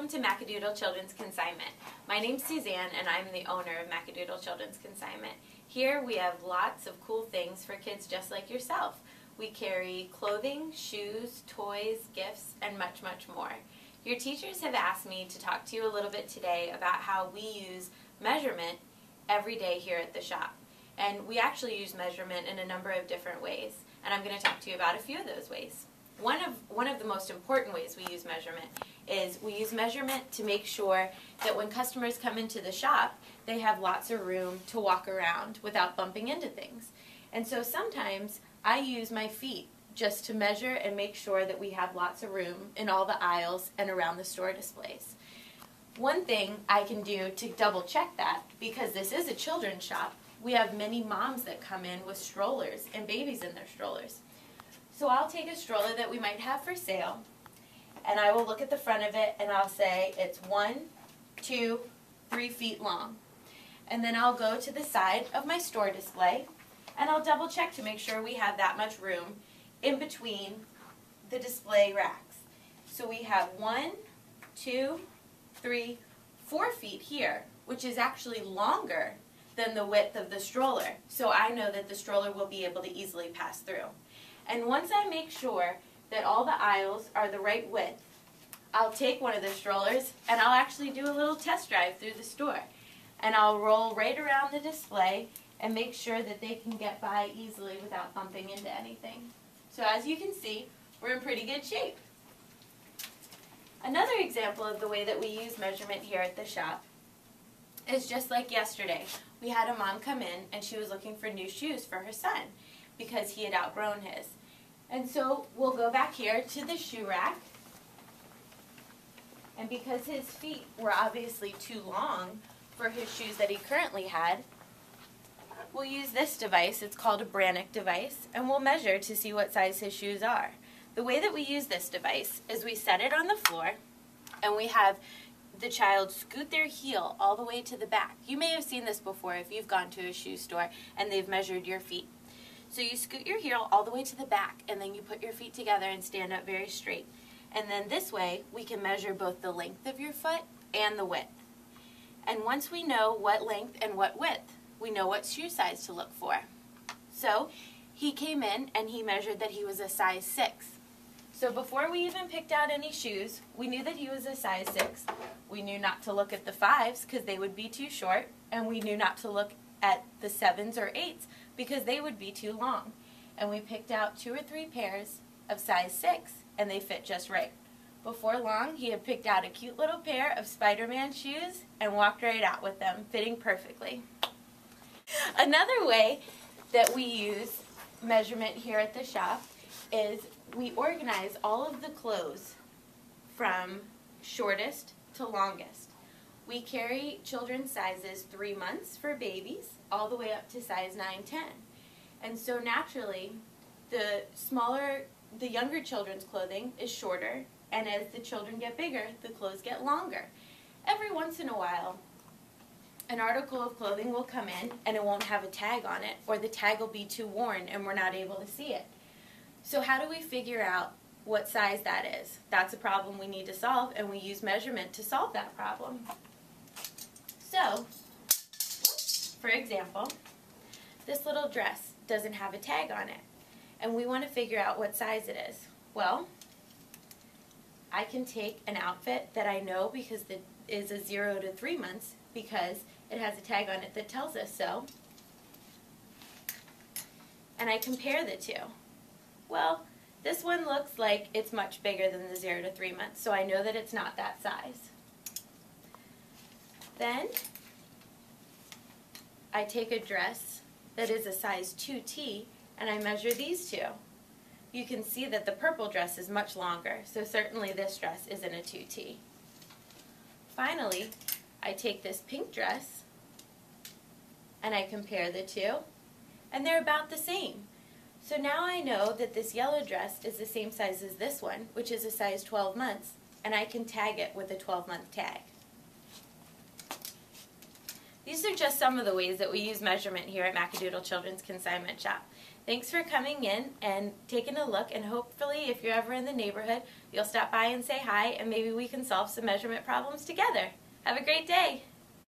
Welcome to McAdoodle Children's Consignment. My name's Suzanne and I'm the owner of McAdoodle Children's Consignment. Here we have lots of cool things for kids just like yourself. We carry clothing, shoes, toys, gifts, and much, much more. Your teachers have asked me to talk to you a little bit today about how we use measurement every day here at the shop. And we actually use measurement in a number of different ways, and I'm going to talk to you about a few of those ways. One of the most important ways we use measurement is we use measurement to make sure that when customers come into the shop, they have lots of room to walk around without bumping into things. And so sometimes I use my feet just to measure and make sure that we have lots of room in all the aisles and around the store displays. One thing I can do to double check that, because this is a children's shop, we have many moms that come in with strollers and babies in their strollers. So I'll take a stroller that we might have for sale, and I will look at the front of it and I'll say it's 1, 2, 3 feet long. And then I'll go to the side of my store display and I'll double check to make sure we have that much room in between the display racks. So we have 1, 2, 3, 4 feet here, which is actually longer than the width of the stroller. So I know that the stroller will be able to easily pass through. And once I make sure that all the aisles are the right width, I'll take one of the strollers and I'll actually do a little test drive through the store. And I'll roll right around the display and make sure that they can get by easily without bumping into anything. So as you can see, we're in pretty good shape. Another example of the way that we use measurement here at the shop is just like yesterday. We had a mom come in and she was looking for new shoes for her son because he had outgrown his. And so we'll go back here to the shoe rack, and because his feet were obviously too long for his shoes that he currently had, we'll use this device. It's called a Brannick device, and we'll measure to see what size his shoes are. The way that we use this device is we set it on the floor and we have the child scoot their heel all the way to the back. You may have seen this before if you've gone to a shoe store and they've measured your feet. So you scoot your heel all the way to the back and then you put your feet together and stand up very straight. And then this way we can measure both the length of your foot and the width. And once we know what length and what width, we know what shoe size to look for. So he came in and he measured that he was a size 6. So before we even picked out any shoes, we knew that he was a size 6. We knew not to look at the 5s because they would be too short, and we knew not to look at the 7s or 8s because they would be too long. And we picked out 2 or 3 pairs of size 6 and they fit just right. Before long, he had picked out a cute little pair of Spider-Man shoes and walked right out with them, fitting perfectly. Another way that we use measurement here at the shop is we organize all of the clothes from shortest to longest. We carry children's sizes 3 months for babies all the way up to size 9, 10. And so naturally, the younger children's clothing is shorter, and as the children get bigger, the clothes get longer. Every once in a while, an article of clothing will come in and it won't have a tag on it, or the tag will be too worn and we're not able to see it. So how do we figure out what size that is? That's a problem we need to solve, and we use measurement to solve that problem. So, for example, this little dress doesn't have a tag on it, and we want to figure out what size it is. Well, I can take an outfit that I know because it is a 0 to 3 months because it has a tag on it that tells us so, and I compare the two. Well, this one looks like it's much bigger than the 0 to 3 months, so I know that it's not that size. Then I take a dress that is a size 2T and I measure these two. You can see that the purple dress is much longer, so certainly this dress isn't a 2T. Finally, I take this pink dress and I compare the two, and they're about the same. So now I know that this yellow dress is the same size as this one, which is a size 12 months, and I can tag it with a 12-month tag. These are just some of the ways that we use measurement here at McAdoodle Children's Consignment Shop. Thanks for coming in and taking a look, and hopefully if you're ever in the neighborhood, you'll stop by and say hi, and maybe we can solve some measurement problems together. Have a great day!